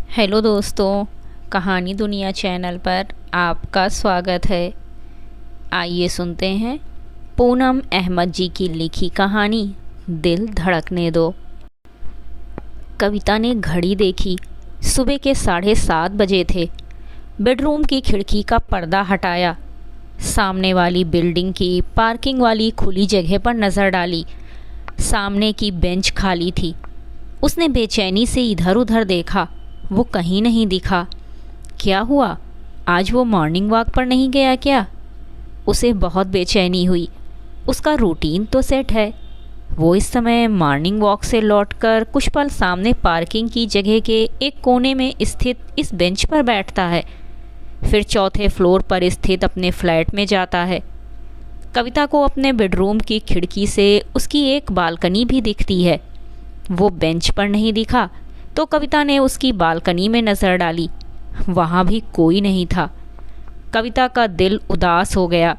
Hello दोस्तों, कहानी दुनिया चैनल पर आपका स्वागत है। आइए सुनते हैं पूनम अहमद जी की लिखी कहानी दिल धड़कने दो। कविता ने घड़ी देखी। सुबह के 7:30 बजे थे। बेडरूम की खिड़की का पर्दा हटाया। सामने वाली बिल्डिंग की पार्किंग वाली खुली जगह पर नज़र डाली। सामने की बेंच खाली थी। उसने बेचैनी से इधर उधर देखा। वो कहीं नहीं दिखा। क्या हुआ? आज वो मॉर्निंग वॉक पर नहीं गया क्या? उसे बहुत बेचैनी हुई। उसका रूटीन तो सेट है। वो इस समय मॉर्निंग वॉक से लौटकर कुछ पल सामने पार्किंग की जगह के एक कोने में स्थित इस बेंच पर बैठता है, फिर चौथे फ्लोर पर स्थित अपने फ्लैट में जाता है। कविता को अपने बेडरूम की खिड़की से उसकी एक बालकनी भी दिखती है। वो बेंच पर नहीं दिखा तो कविता ने उसकी बालकनी में नज़र डाली। वहाँ भी कोई नहीं था। कविता का दिल उदास हो गया।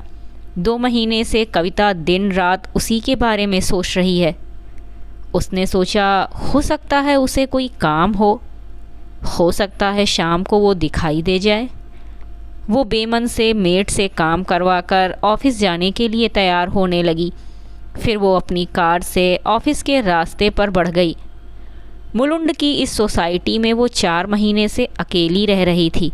2 महीने से कविता दिन रात उसी के बारे में सोच रही है। उसने सोचा, हो सकता है उसे कोई काम हो सकता है शाम को वो दिखाई दे जाए। वो बेमन से मेड से काम करवाकर ऑफिस जाने के लिए तैयार होने लगी। फिर वो अपनी कार से ऑफिस के रास्ते पर बढ़ गई। मुलुंड की इस सोसाइटी में वो 4 महीने से अकेली रह रही थी।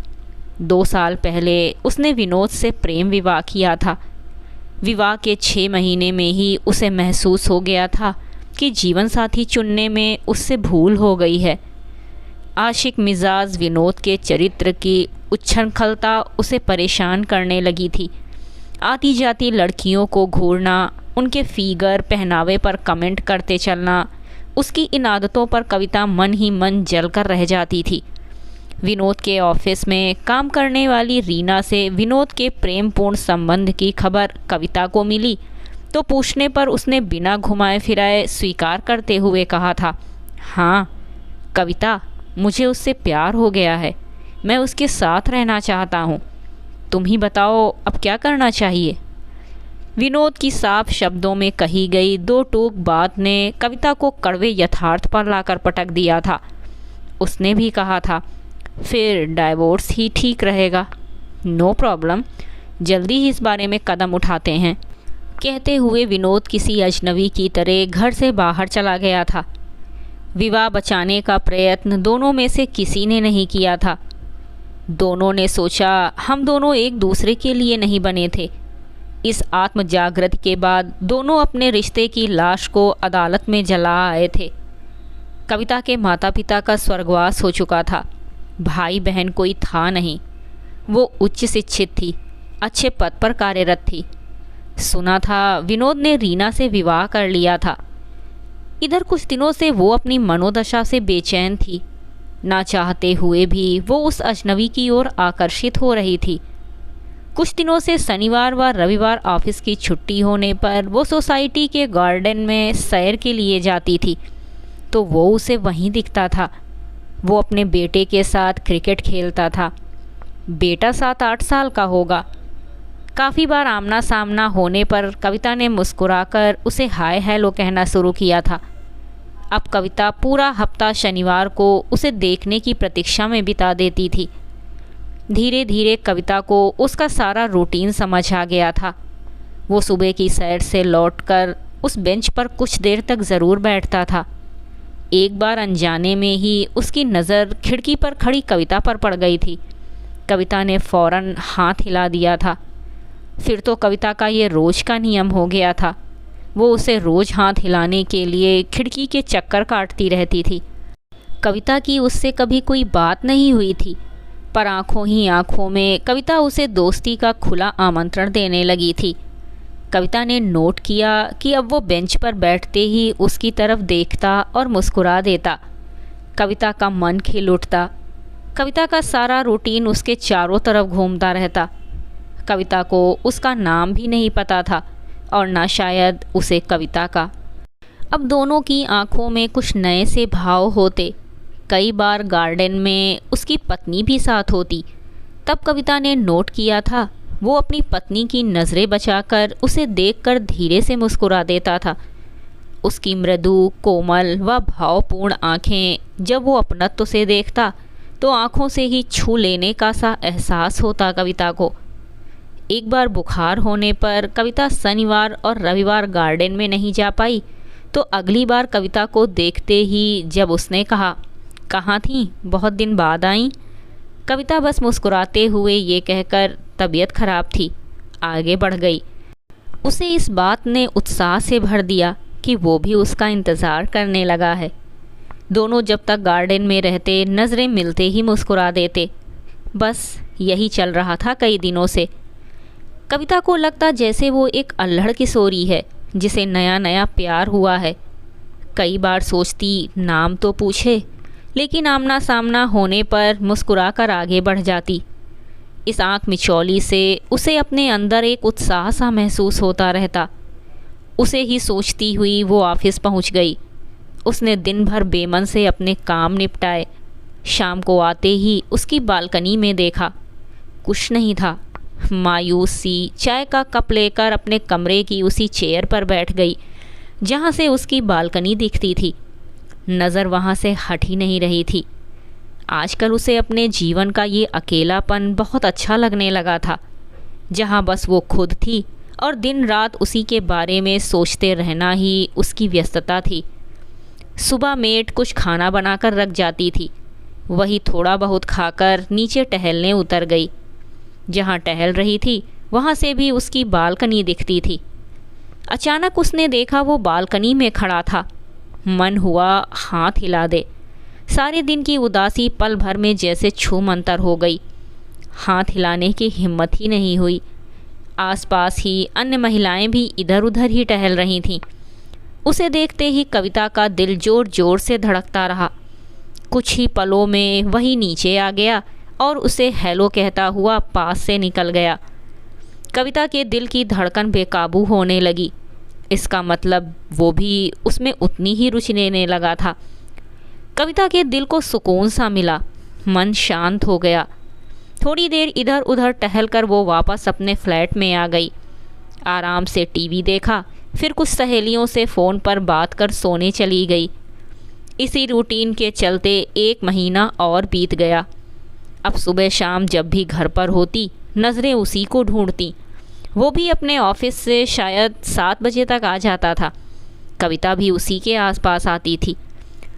2 साल पहले उसने विनोद से प्रेम विवाह किया था। विवाह के 6 महीने में ही उसे महसूस हो गया था कि जीवन साथी चुनने में उससे भूल हो गई है। आशिक मिजाज विनोद के चरित्र की उच्छृंखलता उसे परेशान करने लगी थी। आती जाती लड़कियों को घूरना, उनके फिगर पहनावे पर कमेंट करते चलना, उसकी इन आदतों पर कविता मन ही मन जलकर रह जाती थी। विनोद के ऑफिस में काम करने वाली रीना से विनोद के प्रेमपूर्ण संबंध की खबर कविता को मिली तो पूछने पर उसने बिना घुमाए फिराए स्वीकार करते हुए कहा था, हाँ कविता, मुझे उससे प्यार हो गया है। मैं उसके साथ रहना चाहता हूँ। तुम ही बताओ अब क्या करना चाहिए। विनोद की साफ शब्दों में कही गई 2 टूक बात ने कविता को कड़वे यथार्थ पर लाकर पटक दिया था। उसने भी कहा था, फिर डाइवोर्स ही ठीक रहेगा। नो प्रॉब्लम, जल्दी ही इस बारे में कदम उठाते हैं। कहते हुए विनोद किसी अजनबी की तरह घर से बाहर चला गया था। विवाह बचाने का प्रयत्न दोनों में से किसी ने नहीं किया था। दोनों ने सोचा, हम दोनों एक दूसरे के लिए नहीं बने थे। इस आत्म जागृति के बाद दोनों अपने रिश्ते की लाश को अदालत में जला आए थे। कविता के माता पिता का स्वर्गवास हो चुका था। भाई बहन कोई था नहीं। वो उच्च शिक्षित थी, अच्छे पद पर कार्यरत थी। सुना था विनोद ने रीना से विवाह कर लिया था। इधर कुछ दिनों से वो अपनी मनोदशा से बेचैन थी। ना चाहते हुए भी वो उस अजनबी की ओर आकर्षित हो रही थी। कुछ दिनों से शनिवार व रविवार ऑफिस की छुट्टी होने पर वो सोसाइटी के गार्डन में सैर के लिए जाती थी तो वो उसे वहीं दिखता था। वो अपने बेटे के साथ क्रिकेट खेलता था। बेटा 7-8 साल का होगा। काफ़ी बार आमना सामना होने पर कविता ने मुस्कुराकर उसे हाय हेलो कहना शुरू किया था। अब कविता पूरा हफ्ता शनिवार को उसे देखने की प्रतीक्षा में बिता देती थी। धीरे धीरे कविता को उसका सारा रूटीन समझ आ गया था। वो सुबह की सैर से लौटकर उस बेंच पर कुछ देर तक ज़रूर बैठता था। एक बार अनजाने में ही उसकी नज़र खिड़की पर खड़ी कविता पर पड़ गई थी। कविता ने फ़ौरन हाथ हिला दिया था। फिर तो कविता का ये रोज़ का नियम हो गया था। वो उसे रोज़ हाथ हिलाने के लिए खिड़की के चक्कर काटती रहती थी। कविता की उससे कभी कोई बात नहीं हुई थी, पर आँखों ही आँखों में कविता उसे दोस्ती का खुला आमंत्रण देने लगी थी। कविता ने नोट किया कि अब वो बेंच पर बैठते ही उसकी तरफ देखता और मुस्कुरा देता। कविता का मन खिल उठता। कविता का सारा रूटीन उसके चारों तरफ घूमता रहता। कविता को उसका नाम भी नहीं पता था और ना शायद उसे कविता का। अब दोनों की आँखों में कुछ नए से भाव होते। कई बार गार्डन में उसकी पत्नी भी साथ होती। तब कविता ने नोट किया था वो अपनी पत्नी की नज़रें बचाकर उसे देखकर धीरे से मुस्कुरा देता था। उसकी मृदु कोमल व भावपूर्ण आँखें जब वो अपनत्व से देखता तो आँखों से ही छू लेने का सा एहसास होता कविता को। एक बार बुखार होने पर कविता शनिवार और रविवार गार्डन में नहीं जा पाई, तो अगली बार कविता को देखते ही जब उसने कहा, कहाँ थी, बहुत दिन बाद आई, कविता बस मुस्कुराते हुए ये कहकर तबीयत खराब थी आगे बढ़ गई। उसे इस बात ने उत्साह से भर दिया कि वो भी उसका इंतज़ार करने लगा है। दोनों जब तक गार्डन में रहते नज़रें मिलते ही मुस्कुरा देते। बस यही चल रहा था कई दिनों से। कविता को लगता जैसे वो एक अल्हड़ किशोरी है जिसे नया नया प्यार हुआ है। कई बार सोचती नाम तो पूछे, लेकिन आमना सामना होने पर मुस्कुरा कर आगे बढ़ जाती। इस आँख मिचौली से उसे अपने अंदर एक उत्साह सा महसूस होता रहता। उसे ही सोचती हुई वो ऑफिस पहुंच गई। उसने दिन भर बेमन से अपने काम निपटाए। शाम को आते ही उसकी बालकनी में देखा, कुछ नहीं था। मायूस सी चाय का कप लेकर अपने कमरे की उसी चेयर पर बैठ गई जहाँ से उसकी बालकनी दिखती थी। नज़र वहाँ से हट ही नहीं रही थी। आजकल उसे अपने जीवन का ये अकेलापन बहुत अच्छा लगने लगा था, जहाँ बस वो खुद थी और दिन रात उसी के बारे में सोचते रहना ही उसकी व्यस्तता थी। सुबह मेड कुछ खाना बनाकर रख जाती थी, वही थोड़ा बहुत खाकर नीचे टहलने उतर गई। जहाँ टहल रही थी वहाँ से भी उसकी बालकनी दिखती थी। अचानक उसने देखा वो बालकनी में खड़ा था। मन हुआ हाथ हिला दे। सारे दिन की उदासी पल भर में जैसे छूमंतर हो गई। हाथ हिलाने की हिम्मत ही नहीं हुई। आसपास ही अन्य महिलाएं भी इधर उधर ही टहल रही थीं। उसे देखते ही कविता का दिल जोर जोर से धड़कता रहा। कुछ ही पलों में वही नीचे आ गया और उसे हेलो कहता हुआ पास से निकल गया। कविता के दिल की धड़कन बेकाबू होने लगी। इसका मतलब वो भी उसमें उतनी ही रुचि लेने लगा था। कविता के दिल को सुकून सा मिला, मन शांत हो गया। थोड़ी देर इधर उधर टहलकर वो वापस अपने फ्लैट में आ गई। आराम से टीवी देखा, फिर कुछ सहेलियों से फ़ोन पर बात कर सोने चली गई। इसी रूटीन के चलते 1 महीना और बीत गया। अब सुबह शाम जब भी घर पर होती नज़रें उसी को ढूंढती। वो भी अपने ऑफिस से शायद 7 बजे तक आ जाता था। कविता भी उसी के आसपास आती थी।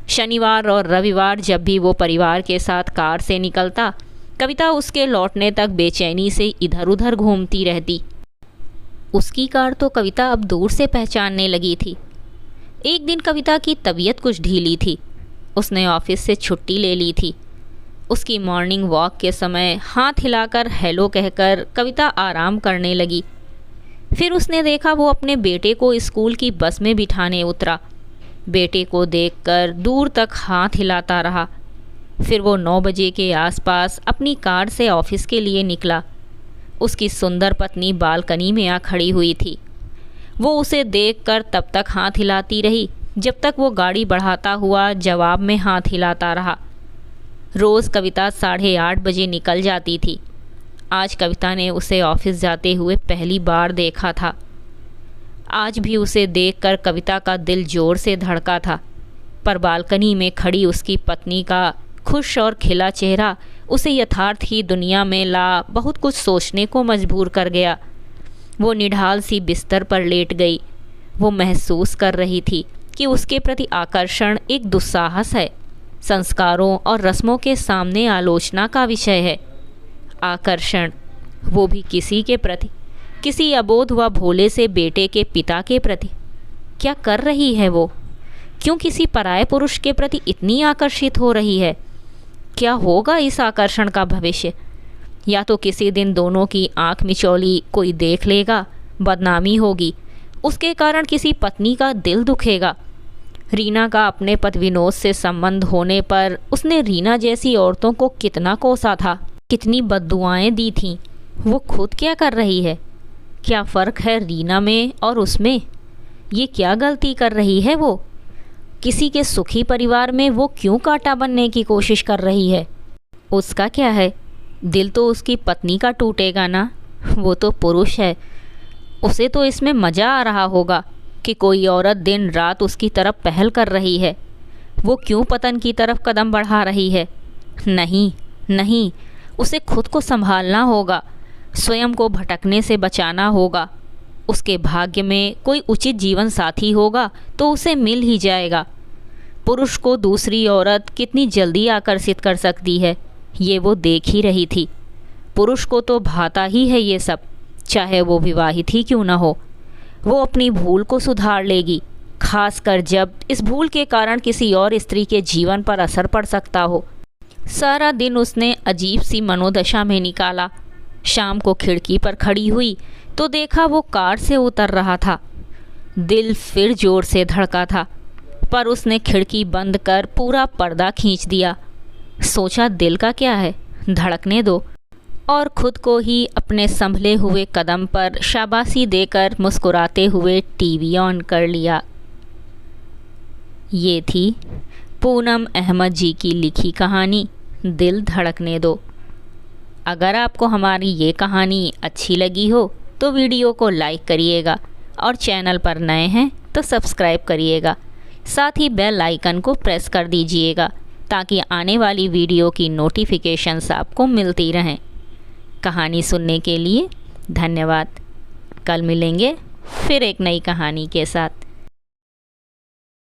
शनिवार और रविवार जब भी वो परिवार के साथ कार से निकलता, कविता उसके लौटने तक बेचैनी से इधर उधर घूमती रहती। उसकी कार तो कविता अब दूर से पहचानने लगी थी। एक दिन कविता की तबीयत कुछ ढीली थी। उसने ऑफिस से छुट्टी ले ली थी। उसकी मॉर्निंग वॉक के समय हाथ हिलाकर हेलो कहकर कविता आराम करने लगी। फिर उसने देखा वो अपने बेटे को स्कूल की बस में बिठाने उतरा। बेटे को देखकर दूर तक हाथ हिलाता रहा। फिर वो 9 बजे के आसपास अपनी कार से ऑफिस के लिए निकला। उसकी सुंदर पत्नी बालकनी में आ खड़ी हुई थी। वो उसे देखकर तब तक हाथ हिलाती रही जब तक वो गाड़ी बढ़ाता हुआ जवाब में हाथ हिलाता रहा। रोज़ कविता 8:30 बजे निकल जाती थी। आज कविता ने उसे ऑफिस जाते हुए पहली बार देखा था। आज भी उसे देखकर कविता का दिल जोर से धड़का था, पर बालकनी में खड़ी उसकी पत्नी का खुश और खिला चेहरा उसे यथार्थ की दुनिया में ला बहुत कुछ सोचने को मजबूर कर गया। वो निढाल सी बिस्तर पर लेट गई। वो महसूस कर रही थी कि उसके प्रति आकर्षण एक दुस्साहस है, संस्कारों और रस्मों के सामने आलोचना का विषय है। आकर्षण, वो भी किसी के प्रति, किसी अबोध व भोले से बेटे के पिता के प्रति। क्या कर रही है वो? क्यों किसी पराये पुरुष के प्रति इतनी आकर्षित हो रही है? क्या होगा इस आकर्षण का भविष्य? या तो किसी दिन दोनों की आंख मिचौली कोई देख लेगा, बदनामी होगी, उसके कारण किसी पत्नी का दिल दुखेगा। रीना का अपने पति विनोद से संबंध होने पर उसने रीना जैसी औरतों को कितना कोसा था, कितनी बद्दुआएं दी थीं। वो खुद क्या कर रही है? क्या फ़र्क है रीना में और उसमें? ये क्या गलती कर रही है वो? किसी के सुखी परिवार में वो क्यों कांटा बनने की कोशिश कर रही है? उसका क्या है? दिल तो उसकी पत्नी का टूटेगा ना। वो तो पुरुष है, उसे तो इसमें मज़ा आ रहा होगा कि कोई औरत दिन रात उसकी तरफ पहल कर रही है। वो क्यों पतन की तरफ कदम बढ़ा रही है? नहीं नहीं, उसे खुद को संभालना होगा, स्वयं को भटकने से बचाना होगा। उसके भाग्य में कोई उचित जीवन साथी होगा तो उसे मिल ही जाएगा। पुरुष को दूसरी औरत कितनी जल्दी आकर्षित कर सकती है, ये वो देख ही रही थी। पुरुष को तो भाता ही है ये सब, चाहे वो विवाहित ही क्यों ना हो। वो अपनी भूल को सुधार लेगी, खासकर जब इस भूल के कारण किसी और स्त्री के जीवन पर असर पड़ सकता हो। सारा दिन उसने अजीब सी मनोदशा में निकाला। शाम को खिड़की पर खड़ी हुई तो देखा वो कार से उतर रहा था। दिल फिर जोर से धड़का था, पर उसने खिड़की बंद कर पूरा पर्दा खींच दिया। सोचा दिल का क्या है, धड़कने दो, और खुद को ही अपने संभले हुए कदम पर शाबाशी देकर मुस्कुराते हुए टीवी ऑन कर लिया। ये थी पूनम अहमद जी की लिखी कहानी दिल धड़कने दो। अगर आपको हमारी ये कहानी अच्छी लगी हो तो वीडियो को लाइक करिएगा और चैनल पर नए हैं तो सब्सक्राइब करिएगा। साथ ही बेल आइकन को प्रेस कर दीजिएगा ताकि आने वाली वीडियो की नोटिफिकेशंस आपको मिलती रहें। कहानी सुनने के लिए धन्यवाद। कल मिलेंगे फिर एक नई कहानी के साथ।